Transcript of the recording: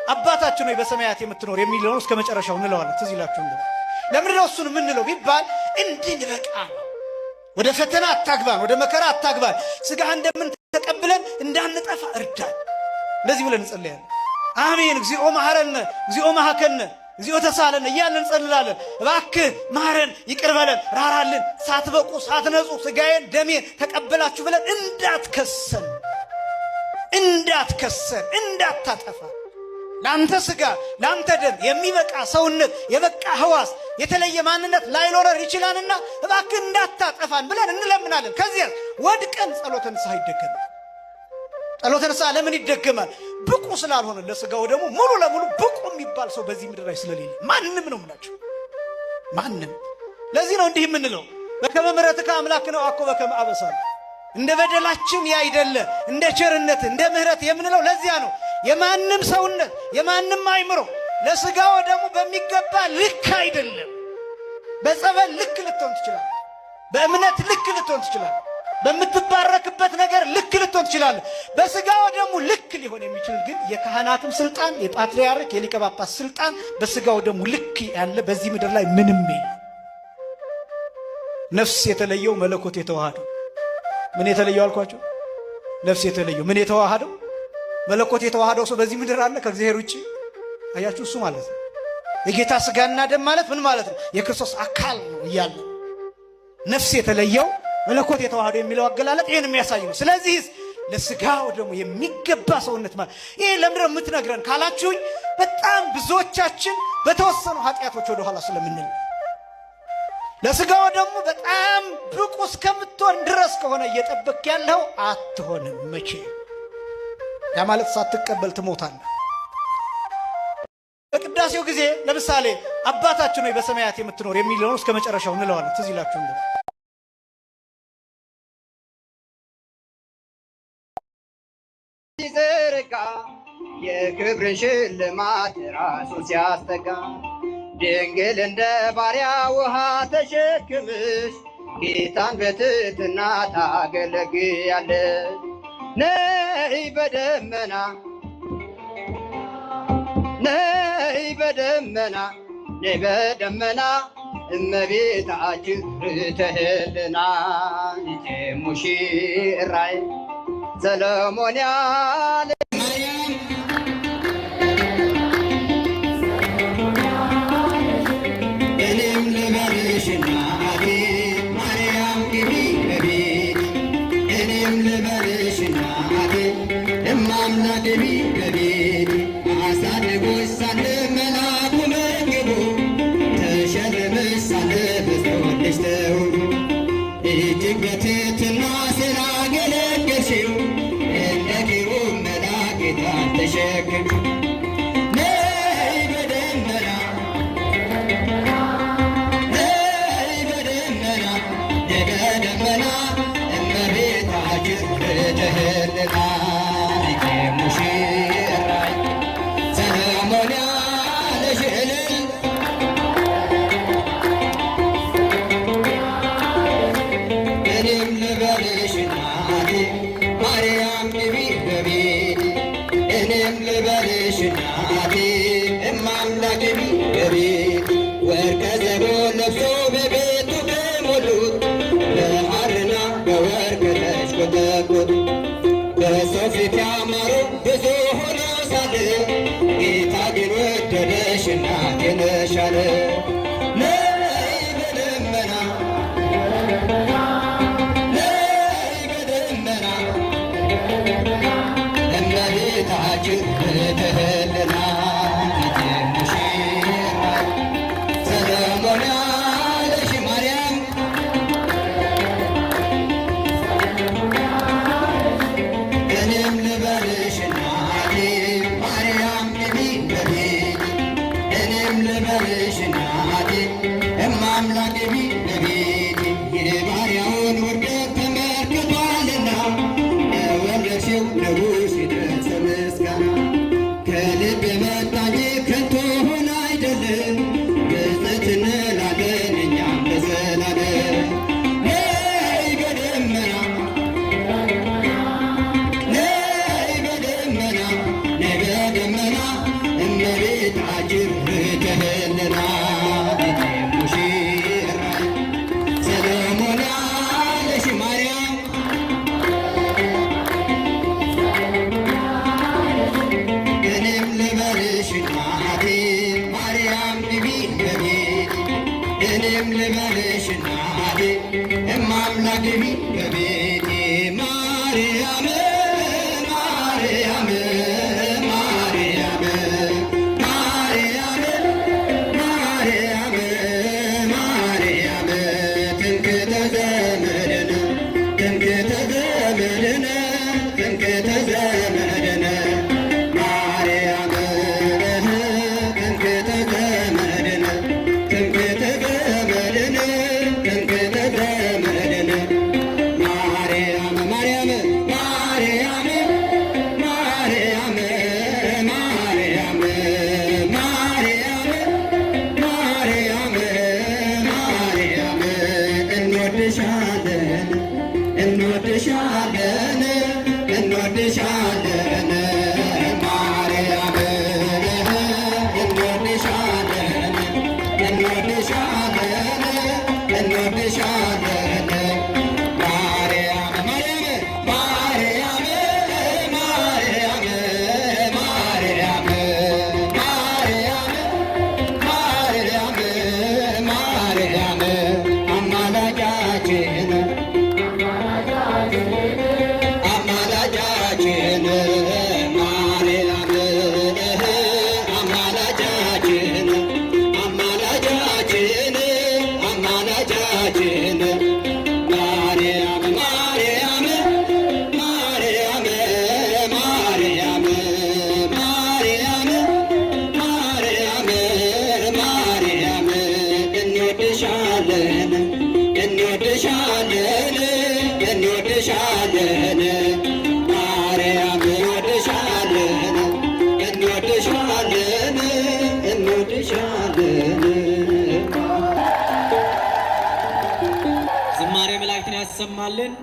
አባታችን ሆይ በሰማያት የምትኖር የሚለውን እስከ መጨረሻው እንለዋለን። ትዝ ይላችሁ እንደው ለምን ነው እሱን የምንለው ቢባል እንድንበቃ ነው። ወደ ፈተና አታግባን፣ ወደ መከራ አታግባን፣ ስጋህ እንደምን ተቀብለን እንዳንጠፋ እርዳን። እንደዚህ ብለን እንጸልያለን። አሜን። እግዚኦ መሐረነ፣ እግዚኦ መሐከነ፣ እግዚኦ ተሳለነ እያልን እንጸልላለን። እባክህ ማረን፣ ይቅር በለን፣ ራራልን፣ ሳትበቁ ሳትነጹ ስጋዬን ደሜን ተቀበላችሁ ብለን እንዳትከሰን እንዳታጠፋ ለአንተ ስጋ ለአንተ ደም የሚበቃ ሰውነት የበቃ ህዋስ የተለየ ማንነት ላይኖረን ይችላልና እባክህ እንዳታጠፋን ብለን እንለምናለን። ከዚያ ወድቀን ጸሎተ ንስሐ ይደገማል። ጸሎተ ንስሐ ለምን ይደገማል? ብቁ ስላልሆነ ለስጋው ደግሞ ሙሉ ለሙሉ ብቁ የሚባል ሰው በዚህ ምድር ላይ ስለሌለ ማንም ነው የምላችሁ፣ ማንም። ለዚህ ነው እንዲህ የምንለው በከመ ምሕረትከ አምላክነ አኮ በከመ አበሳነ፣ እንደ በደላችን ያይደለ እንደ ቸርነት እንደ ምሕረት የምንለው ለዚያ ነው። የማንም ሰውነት የማንም አይምሮ ለስጋው ደግሞ በሚገባ ልክ አይደለም። በጸበል ልክ ልትሆን ትችላለህ፣ በእምነት ልክ ልትሆን ትችላለህ፣ በምትባረክበት ነገር ልክ ልትሆን ትችላለህ። በስጋው ደግሞ ልክ ሊሆን የሚችል ግን የካህናትም ስልጣን የፓትርያርክ የሊቀ ጳጳስ ስልጣን በስጋው ደግሞ ልክ ያለ በዚህ ምድር ላይ ምንም የለም። ነፍስ የተለየው መለኮት የተዋሃደው ምን የተለየው አልኳቸው? ነፍስ የተለየው ምን የተዋሃደው መለኮት የተዋሃደው ሰው በዚህ ምድር አለ ከእግዚአብሔር ውጪ? አያችሁ፣ እሱ ማለት ነው የጌታ ስጋና ደም ማለት ምን ማለት ነው? የክርስቶስ አካል ነው እያለ ነፍስ የተለየው መለኮት የተዋሃደው የሚለው አገላለጥ ይህን የሚያሳይ ነው። ስለዚህ ለስጋው ደግሞ የሚገባ ሰውነት ማለት ይህ ለምንድን ነው የምትነግረን ካላችሁኝ፣ በጣም ብዙዎቻችን በተወሰኑ ኃጢአቶች ወደ ኋላ ስለምንል ለስጋው ደግሞ በጣም ብቁ እስከምትሆን ድረስ ከሆነ እየጠበቅ ያለው አትሆንም መቼ። ያ ማለት ሳትቀበል ትሞታለህ። በቅዳሴው ጊዜ ለምሳሌ አባታችን ሆይ በሰማያት የምትኖር የሚለውን እስከ መጨረሻው እንለዋለን። ትዝ ይላችሁ እንደው ሲዘረጋ የክብርን ሽልማት ራሱ ሲያስጠጋ ድንግል እንደ ባሪያ ውሃ ተሸክምሽ ጌታን በትሕትና ታገለግያለሽ። ነይ በደመና ነይ በደመና ነይ በደመና እመቤታችን ርትህልና ልጄ ሙሽራዬ ሰሎሞን ያለ እኔም ልበልሽና አቤት ማርያም ግቢ በቤት እኔም ልበልሽና አቤት እማምላክ ግቢ በቤት አሳድጎሽ ሳለ መልአኩ መግቦ ተሸልመሽ ሳለ በዝቶልሽ ተውቦ እጅግ በትሕትና ስላገለገልሽው እንደ ኪሩብ መልአክ ጌታን ተሸከምሽው። ነይ በደመና ነይ በደመና ነይ በደመና እመቤታችን ርትህልና ልጄ ሙሽራዬ ሰሎሞን ያለሽ እልል እኔም ልበልሽና ማርያም ግቢ በቤት እኔም ልበልሽና እማምላክ ግቢ በቤት ወርቀ ዘቦ ለብሶ በቤቱ ከሞሉት በሐርና በወርቅ ተሽቆጠቆጡ በሰው ፊት ያማሩ ብዙ ሆኖ ሳለ ጌታ ግን ወደደሽ እናቴ ነሽ አለ። ነይ በደመና ነይ በደመና እመቤታችን ርትህልና ልጄ ሙሽራዬ ሰሎሞን ያለሽ ማርያም እኔም ልበልሽና ማርያም ግቢ በቤት እኔም ልበልሽና እማምላክ ግቢ በቤት የባሪያውን ውርደት ተመልክቷልና የወለድሽው ንጉሥ ይድረስ ምስጋና ከልብ የመጣ ታጅብ ተህልና ሙሽራይ ሰሎሞን ያለሽ ማርያም እኔም ልበልሽ እናቴ ማርያም ግቢ በቤቴ እኔም ልበልሽ እናቴ እማምላክ ግቢ በቤቴ ማርያም ማርያም ማርያም ማርያም ማርያም ማርያም ትምክህተ ዘመድነ ትምክህተ ዘመድነ ትምክህተ ዘመድነ ማርያም ትምክህተ ዘመድነ ትምክህተ ዘመድነ ትምክህተ ዘመድነ ማርያም ማርያም ማርያም ማርያም ማርያም ማርያም ማርያም ማርያም እንወድሻለን እንወድሻለን እንወድሻለን ማርያም እንወድሻለን እንወድሻለን እንወድሻለን ማርያም ማርያም ማርያም ማርያም ማርያም ማርያም ማርያም አማላጃችን አማላጃችን ማርያም አማላጃችን አማላጃችን አማላጃችን ማርያም ማርያም ማርያም ማርያም ማርያም ማርያም ማርያም እንወድሻለን እንወድሻለን እንወድሻለን ማርያም እንወድሻለን እንወድሻለን እንወድሻለን ዝማሬ መላእክትን ያሰማልን።